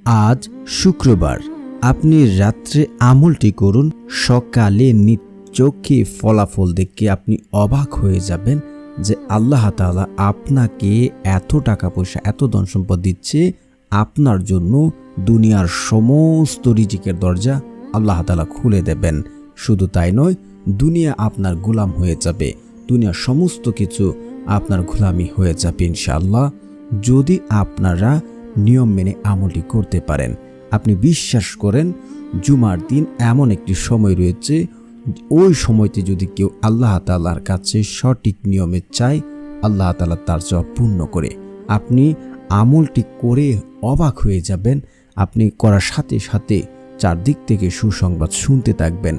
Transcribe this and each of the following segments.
আজ শুক্রবার। আপনি রাত্রে আমলটি করুন, সকালে চোখে ফলাফল দেখে আপনি অবাক হয়ে যাবেন যে আল্লাহ তাআলা আপনাকে এত টাকা পয়সা, এত ধন সম্পদ দিচ্ছে। আপনার জন্য দুনিয়ার সমস্ত রিজিকের দরজা আল্লাহ তাআলা খুলে দেবেন। শুধু তাই নয়, দুনিয়া আপনার গোলাম হয়ে যাবে, দুনিয়ার সমস্ত কিছু আপনার গোলামি হয়ে যাবে ইনশাআল্লাহ, যদি আপনারা নিয়ম মেনে আমলটি করতে পারেন। আপনি বিশ্বাস করেন, জুমার দিন এমন একটি সময় রয়েছে, ওই সময়তে যদি কেউ আল্লাহ তাআলার কাছে সঠিক নিয়মে চায়, আল্লাহ তাআলা তার চাওয়া পূর্ণ করে। আপনি আমলটি করে অবাক হয়ে যাবেন। আপনি করার সাথে সাথে চারদিক থেকে সুসংবাদ শুনতে থাকবেন,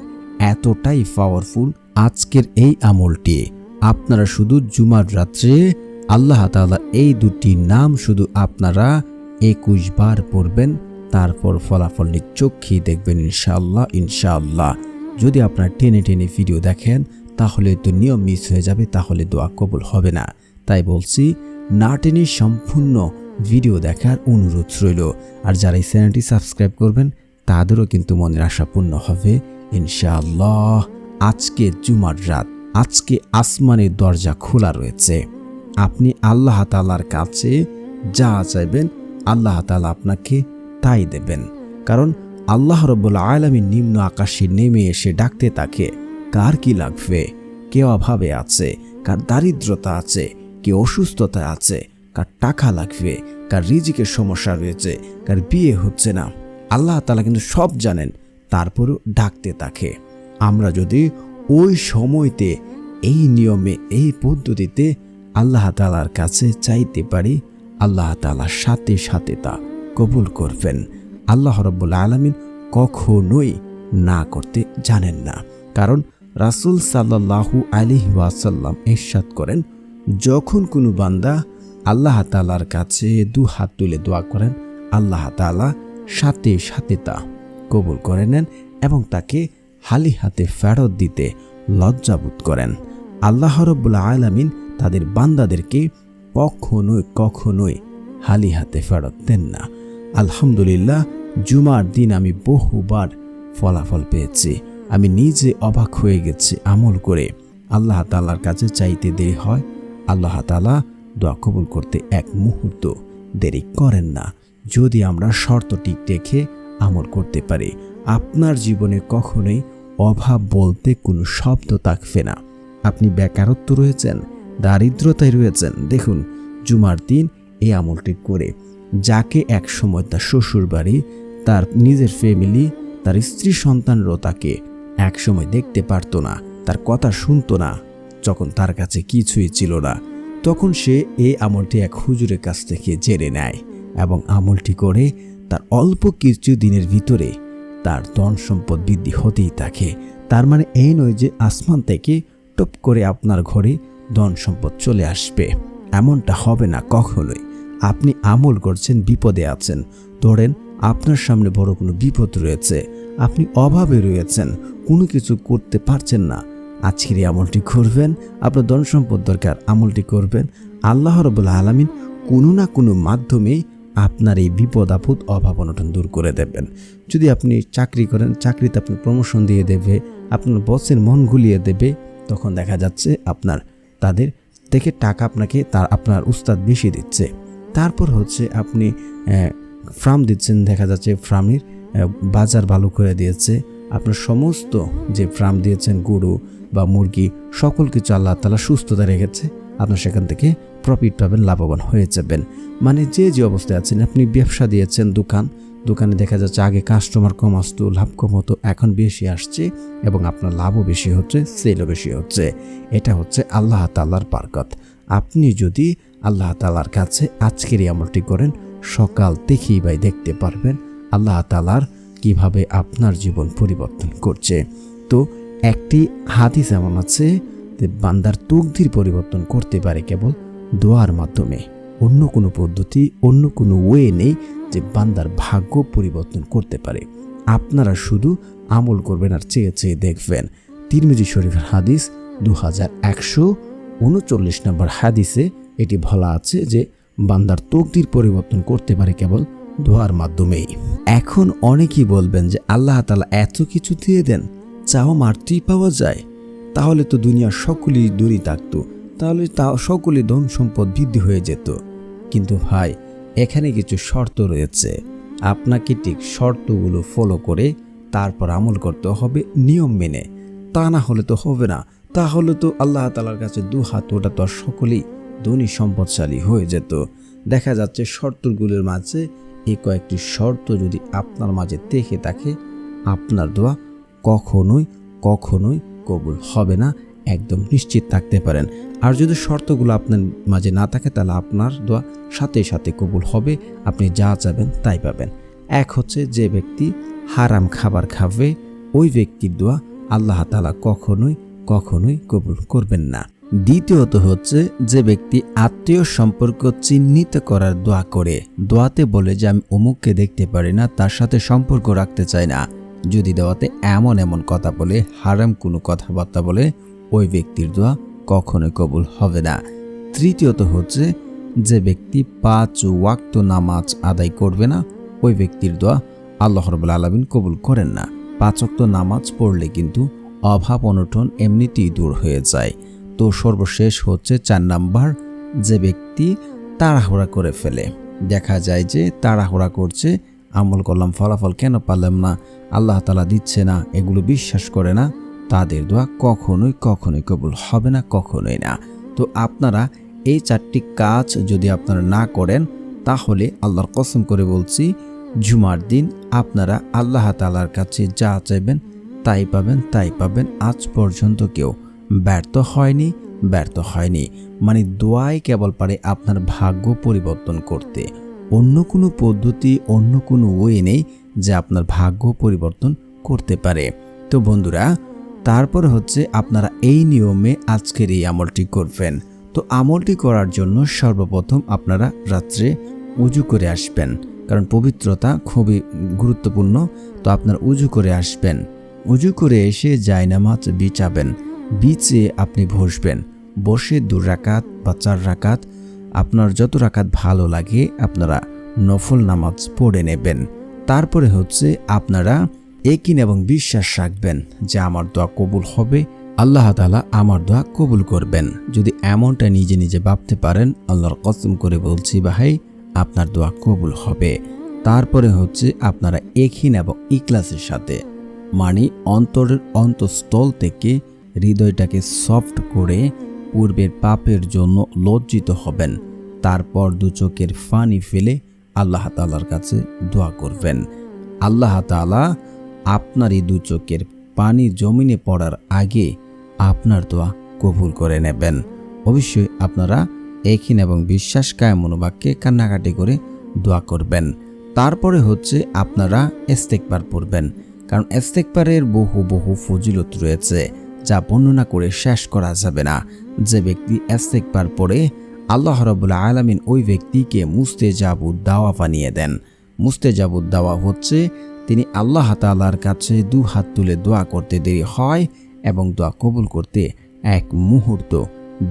এতটাই পাওয়ারফুল আজকের এই আমলটি। আপনারা শুধু জুমার রাত্রে আল্লাহ তাআলা এই দুটি নাম শুধু আপনারা 21 বার পড়বেন, তারপর ফলাফল চোখেই দেখবেন ইনশাআল্লাহ। ইনশাআল্লাহ যদি আপনারা টেনে টেনে ভিডিও দেখেন তাহলে তো নিয়ম মিস হয়ে যাবে, তাহলে দোয়া কবুল হবে না। তাই বলছি, না টেনে সম্পূর্ণ ভিডিও দেখার অনুরোধ রইল। আর যারা এই চ্যানেলটি সাবস্ক্রাইব করবেন তাদেরও কিন্তু মনের আশা পূর্ণ হবে ইনশাআল্লাহ। আজকে জুমার রাত, আজকে আসমানের দরজা খোলা রয়েছে। আপনি আল্লাহ তাআলার কাছে যা চাইবেন আল্লাহ তাআলা আপনাকে তাই দেবেন। কারণ আল্লাহ রাব্বুল আলামিন নিম্ন আকাশে নেমে এসে ডাকতে থাকে, কার কি লাগবে, কে অভাবে আছে, কার দারিদ্রতা আছে, কে অসুস্থতা আছে, কার টাকা লাগবে, কার রিজিকের সমস্যা রয়েছে, কার বিয়ে হচ্ছে না, আল্লাহ তাআলা কিন্তু সব জানেন, তারপরও ডাকতে থাকে। আমরা যদি ওই সময়তে এই নিয়মে, এই পদ্ধতিতে আল্লাহ তাআলার কাছে চাইতে পারি, আল্লাহ তাআলা সাথে সাথে তা কবুল করবেন। আল্লাহ রাব্বুল আলামিন কখনোই না করতে জানেন না। কারণ রাসূল সাল্লাল্লাহু আলাইহি ওয়াসাল্লাম ইরশাদ করেন, যখন কোনো বান্দা আল্লাহ তাআলার কাছে দু হাত তুলে দোয়া করেন, আল্লাহ তাআলা সাথে সাথে তা কবুল করে নেন এবং তাকে খালি হাতে ফেরত দিতে লজ্জাবোধ করেন। আল্লাহ রাব্বুল আলামিন তাদের বান্দাদেরকে কখনোই খালি হাতে ফেরত দেন না। আলহামদুলিল্লাহ, জুমার দিন আমি বহুবার ফলাফল পেয়েছি। আমি নিজে অবাক হয়ে গেছি আমল করে। আল্লাহ তাআলার কাছে চাইতে দেরি হয়, আল্লাহ তাআলা দোয়া কবুল করতে এক মুহূর্ত দেরি করেন না, যদি আমরা শর্ত ঠিক রেখে আমল করতে পারি। আপনার জীবনে কখনোই অভাব বলতে কোনো শব্দ থাকবে না। আপনি বেকারত্ব রয়েছেন, দারিদ্রতায় রয়েছেন, দেখুন জুমার দিন এই আমলটি করে যাকে এক সময় তার শ্বশুর বাড়ি, তার নিজের ফ্যামিলি, তার স্ত্রী সন্তানরাও তাকে এক সময় দেখতে পারতো না, তার কথা শুনতো না, যখন তার কাছে কিছুই ছিল না, তখন সে এই আমলটি এক হুজুরের কাছ থেকে জেনে নেয় এবং আমলটি করে তার অল্প কিছু দিনের ভিতরে তার ধন সম্পদ বৃদ্ধি হতেই থাকে। তার মানে এই নয় যে আসমান থেকে টপ করে আপনার ঘরে ধন সম্পদ চলে আসবে, এমনটা হবে না কখনোই। আপনি আমল করছেন, বিপদে আছেন, ধরেন আপনার সামনে বড় কোনো বিপদ রয়েছে, আপনি অভাবে রয়েছেন, কোনো কিছু করতে পারছেন না, আজকের এই আমলটি করবেন। আপনার ধন সম্পদ দরকার, আমলটি করবেন, আল্লাহ রাব্বুল আলামিন কোনো না কোনো মাধ্যমে আপনার এই বিপদ আপদ, অভাব অনটন দূর করে দেবেন। যদি আপনি চাকরি করেন, চাকরিতে আপনার প্রমোশন দিয়ে দেবে, আপনার বসের মন গুলিয়ে দেবে, তখন দেখা যাচ্ছে আপনার তাদের থেকে টাকা আপনাকে আপনার উস্তাদ বেশি দিচ্ছে। তারপর হচ্ছে আপনি ফার্ম দিচ্ছেন, দেখা যাচ্ছে ফার্মের বাজার ভালো করে দিয়েছে, আপনার সমস্ত যে ফার্ম দিয়েছেন গরু বা মুরগি সকল কিছু আল্লাহ তাআলা সুস্থতা রেখেছে, আপনার সেখান থেকে প্রফিট পাবেন, লাভবান হয়ে যাবেন। মানে যে অবস্থায় আছেন, আপনি ব্যবসা দিয়েছেন, দোকানে দেখা যাচ্ছে আগে কাস্টমার কম আসতো, লাভ কম হতো, এখন বেশি আসছে এবং আপনার লাভও বেশি হচ্ছে, সেলও বেশি হচ্ছে। এটা হচ্ছে আল্লাহ তাআলার বরকত। আপনি যদি আল্লাহ তাআলার কাছে আজকের এই আমলটি করেন, সকাল থেকেই ভাই দেখতে পারবেন আল্লাহ তাআলার কিভাবে আপনার জীবন পরিবর্তন করছে। তো একটি হাদিস এমন আছে যে বান্দার তকদির পরিবর্তন করতে পারে কেবল দোয়ার মাধ্যমে, অন্য কোনো পদ্ধতি, অন্য কোনো ওয়ে নেই যে বান্দার ভাগ্য পরিবর্তন করতে পারে। আপনারা শুধু আমল করবেন আর চেয়ে চেয়ে দেখবেন। তিরমিজি শরীফের হাদিস 2139 নম্বর হাদিসে এটি বলা আছে যে বান্দার তকদির পরিবর্তন করতে পারে কেবল দোয়ার মাধ্যমেই। এখন অনেকেই বলবেন যে আল্লাহ তাআলা এত কিছু দিয়ে দেন, চাও মারতেই পাওয়া যায়, তাহলে তো দুনিয়ার সকলেই দূরই থাকতো, তাহলে সকলে ধন সম্পদ বৃদ্ধি হয়ে যেত। কিন্তু ভাই, এখানে কিছু শর্ত রয়েছে। আপনাকে ঠিক শর্তগুলো ফলো করে তারপর আমল করতে হবে নিয়ম মেনে, তা না হলে তো হবে না। তাহলে তো আল্লাহ তাআলার কাছে দুহাত ওটা তো সকলেই ধনী সম্পদশালী হয়ে যেত। দেখা যাচ্ছে শর্তগুলোর মাঝে এই কয়েকটি শর্ত যদি আপনার মাঝে থেকে থাকে, আপনার দোয়া কখনোই কখনোই কবুল হবে না, একদম নিশ্চিত থাকতে পারেন। আর যদি শর্তগুলো আপনার মাঝে না থাকে, তাহলে আপনার দোয়া সাথে সাথে কবুল হবে, আপনি যা চাবেন তাই পাবেন। এক হচ্ছে যে ব্যক্তি হারাম খাবার খাবে, ওই ব্যক্তির দোয়া আল্লাহ তাআলা কখনোই কখনোই কবুল করবেন না। দ্বিতীয়ত হচ্ছে যে ব্যক্তি আত্মীয় সম্পর্ক চিহ্নিত করার দোয়া করে, দোয়াতে বলে যে আমি অমুককে দেখতে পারি না, তার সাথে সম্পর্ক রাখতে চাই না, যদি দোয়াতে এমন এমন কথা বলে, হারাম কোনো কথাবার্তা বলে, ওই ব্যক্তির দোয়া কখনোই কবুল হবে না। তৃতীয়ত হচ্ছে যে ব্যক্তি 5 ওয়াক্ত নামাজ আদায় করবে না, ওই ব্যক্তির দোয়া আল্লাহ রাব্বুল আলামিন কবুল করেন না। 5 ওয়াক্ত নামাজ পড়লে কিন্তু অভাব অনটন এমনিতেই দূর হয়ে যায়। তো সর্বশেষ হচ্ছে 4 নাম্বার, যে ব্যক্তি তাড়াহুড়া করে ফেলে, দেখা যায় যে তাড়াহুড়া করছে, আমল করলাম ফলাফল কেন পারলাম না, আল্লাহ তাআলা দিচ্ছে না, এগুলো বিশ্বাস করে না, তাদের দোয়া কখনোই কখনোই কবুল হবে না, কখনোই না। তো আপনারা এই 4টি কাজ যদি আপনারা না করেন, তাহলে আল্লাহর কসম করে বলছি, জুমার দিন আপনারা আল্লাহ তাআলার কাছে যা চাইবেন তাই পাবেন, তাই পাবেন। আজ পর্যন্ত কেউ ব্যর্থ হয়নি। মানে দোয়াই কেবল পারে আপনার ভাগ্য পরিবর্তন করতে, অন্য কোনো পদ্ধতি, অন্য কোনো ওয়ে নেই যে আপনার ভাগ্য পরিবর্তন করতে পারে। তো বন্ধুরা, তারপর হচ্ছে আপনারা এই নিয়মে আজকের এই আমলটি করবেন। তো আমলটি করার জন্য সর্বপ্রথম আপনারা রাত্রে উজু করে আসবেন, কারণ পবিত্রতা খুবই গুরুত্বপূর্ণ। তো আপনারা উজু করে আসবেন, উজু করে এসে জায়নামাজ বিছাবেন, বিছিয়ে আপনি বসবেন, বসে 2 রাকাত বা 4 রাকাত, আপনার যত রাকাত ভালো লাগে আপনারা নফল নামাজ পড়ে নেবেন। তারপরে হচ্ছে আপনারা ইয়াকিন এবং বিশ্বাস রাখবেন যে আমার দোয়া কবুল হবে, আল্লাহ তাআলা আমার দোয়া কবুল করবেন। যদি এমনটা নিজে নিজে ভাবতে পারেন, আল্লাহর কসম করে বলছি ভাই, আপনার দোয়া কবুল হবে। তারপরে হচ্ছে আপনারা ইয়াকিন এবং ইখলাসের সাথে, মানে অন্তরের অন্তঃস্থল থেকে হৃদয়টাকে সফট করে পূর্বের পাপের জন্য লজ্জিত হবেন। তারপর 2 চোখের পানি ফেলে আল্লাহ তাআলার কাছে দোয়া করবেন। আল্লাহ তাআলা আপনার এই 2 চোখের পানি জমিনে পড়ার আগে আপনার দোয়া কবুল করে নেবেন। অবশ্যই আপনারা ইয়াকিন এবং বিশ্বাস কায়েম মনোবাক্যে কান্নাকাটি করে দোয়া করবেন। তারপরে হচ্ছে আপনারা ইস্তেগফার পড়বেন, কারণ ইস্তেগফারের বহু ফজিলত রয়েছে যা বর্ণনা করে শেষ করা যাবে না। যে ব্যক্তি ইস্তেগফার পড়ে, আল্লাহ রাব্বুল আলামিন ওই ব্যক্তিকে মুস্তেজাবুদ দাওয়া বানিয়ে দেন। মুস্তেজাবুদ দাওয়া হচ্ছে তিনি আল্লাহ তাআলার কাছে 2 হাত তুলে দোয়া করতে দেরি হয় এবং দোয়া কবুল করতে 1 মুহূর্ত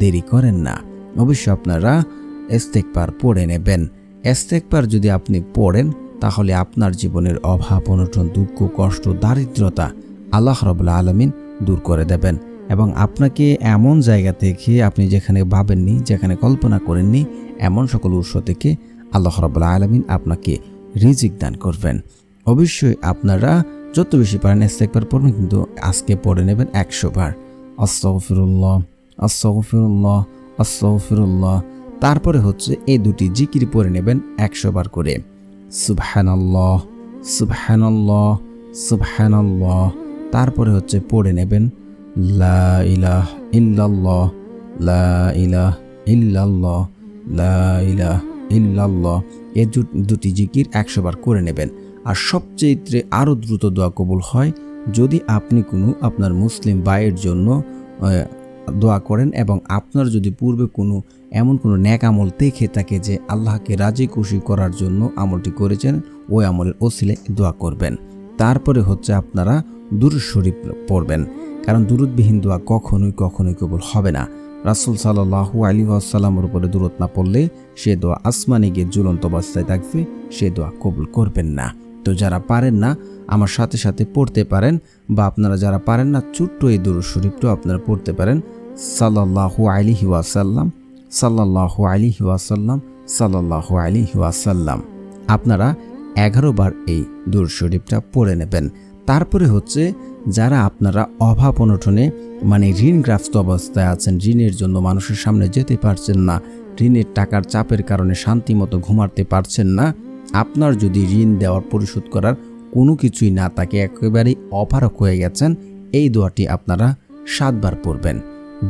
দেরি করেন না। অবশ্যই আপনারা ইস্তেগফার পড়ে নেবেন। ইস্তেগফার যদি আপনি পড়েন, তাহলে আপনার জীবনের অভাব অনটন, দুঃখ, কষ্ট, দারিদ্রতা আল্লাহ রাব্বুল আলামিন দূর করে দেবেন এবং আপনাকে এমন জায়গা থেকে, আপনি যেখানে ভাবেননি, যেখানে কল্পনা করেননি, এমন সকল উৎস থেকে আল্লাহ রাব্বুল আলামিন আপনাকে রিজিক দান করবেন। অবশ্যই আপনারা যত বেশি পারেন ইস্তেগফার পড়বেন, কিন্তু আজকে পড়ে নেবেন 100 বার আস্তাগফিরুল্লাহ, আস্তাগফিরুল্লাহ, আস্তাগফিরুল্লাহ। তারপরে হচ্ছে এই 2টি জিকির পড়ে নেবেন 100 বার করে, সুবহানাল্লাহ, সুবহানাল্লাহ, সুবহানাল্লাহ। তারপরে হচ্ছে পড়ে নেবেন লা ইলাহা ইল্লাল্লাহ, লা ইলাহা ইল্লাল্লাহ, লা ইলাহা ইল্লাল্লাহ। এই 2টি জিকির 100 বার করে নেবেন। আর সবচেয়ে আরও দ্রুত দোয়া কবুল হয় যদি আপনি কোনো আপনার মুসলিম ভাইয়ের জন্য দোয়া করেন এবং আপনার যদি পূর্বে এমন কোনো নেক আমল দেখে থাকে যে আল্লাহকে রাজি খুশি করার জন্য আমলটি করেছেন, ওই আমলের ওসিলে দোয়া করবেন। তারপরে হচ্ছে আপনারা দুরূদ শরীফ পড়বেন, কারণ দুরূদবিহীন দোয়া কখনোই কবুল হবে না। রাসূল সাল্লাল্লাহু আলাইহি ওয়াসাল্লামের উপরে দুরূদ না পড়লে সে দোয়া আসমানে গিয়ে ঝুলন্ত অবস্থায় থাকবে, সে দোয়া কবুল করবেন না। তো যারা পারেন না আমার সাথে সাথে পড়তে পারেন, বা আপনারা যারা পারেন না ছোট্ট এই দুরূদ শরীফটাও আপনারা পড়তে পারেন। সাল্লাল্লাহু আলাইহি ওয়াসাল্লাম, সাল্লাল্লাহু আলাইহি ওয়াসাল্লাম, সাল্লাল্লাহু আলাইহি ওয়াসাল্লাম। আপনারা 11 বার এই দুরূদ শরীফটা পড়ে নেবেন। তারপরে হচ্ছে যারা আপনারা অভাব অনটনে মানে ঋণগ্রস্ত অবস্থায় আছেন, ঋণের জন্য মানুষের সামনে যেতে পারছেন না, ঋণের টাকার চাপের কারণে শান্তি মতো ঘুমাতে পারছেন না, আপনার যদি ঋণ দেওয়ার পরিশোধ করার কোনো কিছুই না থাকে, একেবারেই অপারক হয়ে গেছেন, এই দোয়াটি আপনারা 7 বার পড়বেন।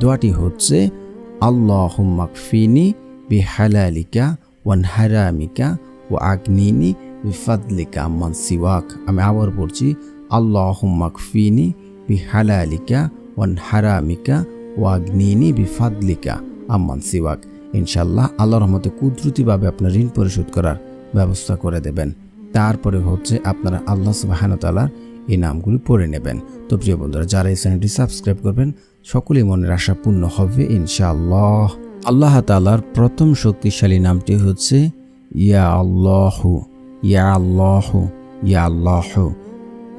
দোয়াটি হচ্ছে আল্লাহুম্মা কফিনি বিহালালিকা ওয়ান হারামিকা ওয়া আগনিনি বিফাদলিকা আম্মান সিওয়াক। আমি আবার পড়ছি, আল্লাহুম্মা কফিনি বিহালালিকা ওয়ান হারামিকা ওয়া আগনিনি বিফাদলিকা আম্মান সিওয়াক। ইনশাআল্লাহ আল্লাহর রহমতে কুদরতিভাবে আপনার ঋণ পরিশোধ করার ব্যবস্থা করে দেবেন। তারপরে হচ্ছে আপনারা আল্লাহ সুবহানাহু ওয়া তাআলার এই নামগুলি পড়ে নেবেন। তো প্রিয় বন্ধুরা, যারা এই চ্যানেলটি সাবস্ক্রাইব করবেন সকলেই মনের আশা পূর্ণ হবে ইনশাআল্লাহ। আল্লাহ তাআলার প্রথম শক্তিশালী নামটি হচ্ছে ইয়া আল্লাহু, ইয়া আল্লাহু, ইয়া আল্লাহু।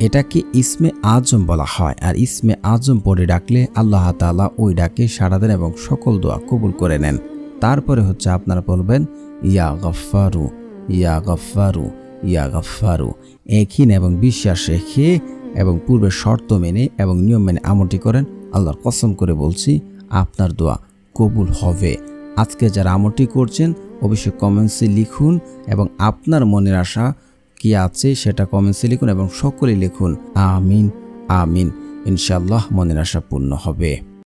এটাকে ইসমে আজম বলা হয়, আর ইসমে আজম পড়ে ডাকলে আল্লাহ তাআলা ওই ডাকে সাড়া দেন এবং সকল দোয়া কবুল করে নেন। তারপরে হচ্ছে আপনারা বলবেন ইয়া গফফারু, ইয়া গফফারু, ইয়া গফফারু। একই এবং বিশ্বাস রেখে এবং পূর্বের শর্ত মেনে এবং নিয়ম মেনে আমলটি করেন, আল্লাহর কসম করে বলছি আপনার দোয়া কবুল হবে। আজকে যারা আমলটি করছেন অবশ্যই কমেন্টসে লিখুন এবং আপনার মনের আশা কি আছে সেটা কমেন্টসে লিখুন এবং সকলেই লিখুন আমিন আমিন। ইনশাআল্লাহ মনের আশা পূর্ণ হবে।